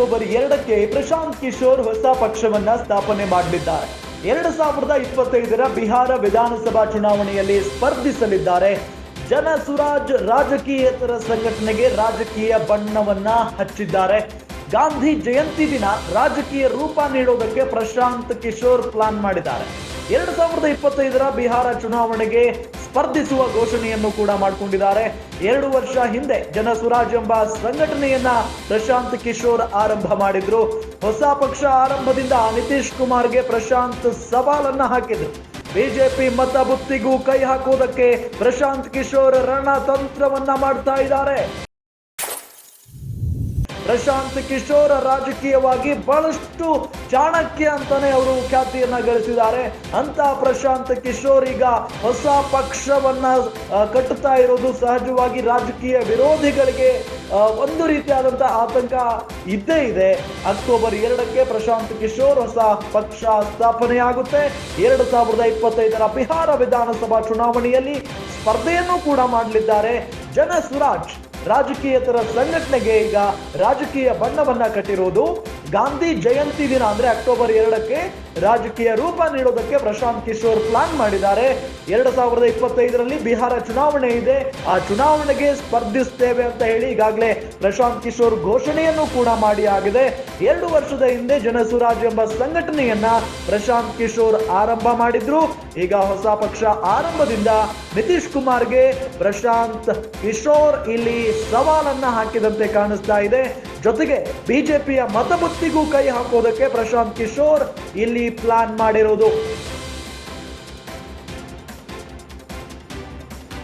October 2ಕ್ಕೆ Prashant Kishore ಹೊಸ ಪಕ್ಷವನ್ನ ಸ್ಥಾಪನೆ ಮಾಡಲಿದ್ದಾರೆ. 2025ರ ಬಿಹಾರ ವಿಧಾನಸಭಾ ಚುನಾವಣೆಯಲ್ಲಿ ಸ್ಪರ್ಧಿಸಲಿದ್ದಾರೆ. ಜನ ಸುರಾಜ್ ರಾಜಕೀಯೇತರ ಸಂಘಟನೆಗೆ ರಾಜಕೀಯ ಬಣ್ಣವನ್ನ ಹಚ್ಚಿದ್ದಾರೆ. ಗಾಂಧಿ ಜಯಂತಿ ದಿನ ರಾಜಕೀಯ ರೂಪ ನೀಡೋದಕ್ಕೆ ಪ್ರಶಾಂತ್ ಕಿಶೋರ್ ಪ್ಲಾನ್ ಮಾಡಿದ್ದಾರೆ. 2025ರ ಬಿಹಾರ ಚುನಾವಣೆಗೆ ಸ್ಪರ್ಧಿಸುವ ಘೋಷಣೆಯನ್ನು ಕೂಡ ಮಾಡಿಕೊಂಡಿದ್ದಾರೆ. 2 ವರ್ಷ ಹಿಂದೆ ಜನ ಸುರಾಜ್ ಎಂಬ ಸಂಘಟನೆಯನ್ನ ಪ್ರಶಾಂತ್ ಕಿಶೋರ್ ಆರಂಭ ಮಾಡಿದ್ರು. ಹೊಸ ಪಕ್ಷ ಆರಂಭದಿಂದ ನಿತೀಶ್ ಕುಮಾರ್ಗೆ ಪ್ರಶಾಂತ್ ಸವಾಲನ್ನ ಹಾಕಿದ್ರು. ಬಿಜೆಪಿ ಮತ ಬುತ್ತಿಗೂ ಕೈ ಹಾಕುವುದಕ್ಕೆ ಪ್ರಶಾಂತ್ ಕಿಶೋರ್ ರಣತಂತ್ರವನ್ನ ಮಾಡ್ತಾ ಇದ್ದಾರೆ. ಪ್ರಶಾಂತ್ ಕಿಶೋರ್ ರಾಜಕೀಯವಾಗಿ ಬಹಳಷ್ಟು ಚಾಣಕ್ಯ ಅಂತಾನೆ ಅವರು ಖ್ಯಾತಿಯನ್ನ ಗಳಿಸಿದ್ದಾರೆ. ಅಂತ ಪ್ರಶಾಂತ್ ಕಿಶೋರ್ ಈಗ ಹೊಸ ಪಕ್ಷವನ್ನ ಕಟ್ಟುತ್ತಾ ಇರೋದು ಸಹಜವಾಗಿ ರಾಜಕೀಯ ವಿರೋಧಿಗಳಿಗೆ ಒಂದು ರೀತಿಯಾದಂತಹ ಆತಂಕ ಇದ್ದೇ ಇದೆ. ಅಕ್ಟೋಬರ್ 2ಕ್ಕೆ ಪ್ರಶಾಂತ್ ಕಿಶೋರ್ ಹೊಸ ಪಕ್ಷ ಸ್ಥಾಪನೆಯಾಗುತ್ತೆ. 2025ರ ಬಿಹಾರ ವಿಧಾನಸಭಾ ಚುನಾವಣೆಯಲ್ಲಿ ಸ್ಪರ್ಧೆಯನ್ನು ಕೂಡ ಮಾಡಲಿದ್ದಾರೆ. ಜನ ಸುರಾಜ್ ರಾಜಕೀಯೇತರ ಸಂಘಟನೆಗೆ ಈಗ ರಾಜಕೀಯ ಬಣ್ಣವನ್ನ ಕಟ್ಟಿರುವುದು. ಗಾಂಧಿ ಜಯಂತಿ ದಿನ ಅಂದ್ರೆ ಅಕ್ಟೋಬರ್ 2ಕ್ಕೆ ರಾಜಕೀಯ ರೂಪ ನೀಡೋದಕ್ಕೆ ಪ್ರಶಾಂತ್ ಕಿಶೋರ್ ಪ್ಲಾನ್ ಮಾಡಿದ್ದಾರೆ. 2025ರಲ್ಲಿ ಬಿಹಾರ ಚುನಾವಣೆ ಇದೆ. ಆ ಚುನಾವಣೆಗೆ ಸ್ಪರ್ಧಿಸ್ತೇವೆ ಅಂತ ಹೇಳಿ ಈಗಾಗಲೇ ಪ್ರಶಾಂತ್ ಕಿಶೋರ್ ಘೋಷಣೆಯನ್ನು ಕೂಡ ಮಾಡಿ ಆಗಿದೆ. 2 ವರ್ಷದ ಹಿಂದೆ ಜನ ಸುರಾಜ್ ಎಂಬ ಸಂಘಟನೆಯನ್ನ ಪ್ರಶಾಂತ್ ಕಿಶೋರ್ ಆರಂಭ ಮಾಡಿದ್ರು. ಈಗ ಹೊಸ ಪಕ್ಷ ಆರಂಭದಿಂದ ನಿತೀಶ್ ಕುಮಾರ್ಗೆ ಪ್ರಶಾಂತ್ ಕಿಶೋರ್ ಇಲ್ಲಿ ಸವಾಲನ್ನ ಹಾಕಿದಂತೆ ಕಾಣಿಸ್ತಾ ಇದೆ. ಜೊತೆಗೆ ಬಿಜೆಪಿಯ ಮತಬುತ್ತಿಗೂ ಕೈ ಹಾಕೋದಕ್ಕೆ ಪ್ರಶಾಂತ್ ಕಿಶೋರ್ ಇಲ್ಲಿ ಪ್ಲಾನ್ ಮಾಡಿರೋದು.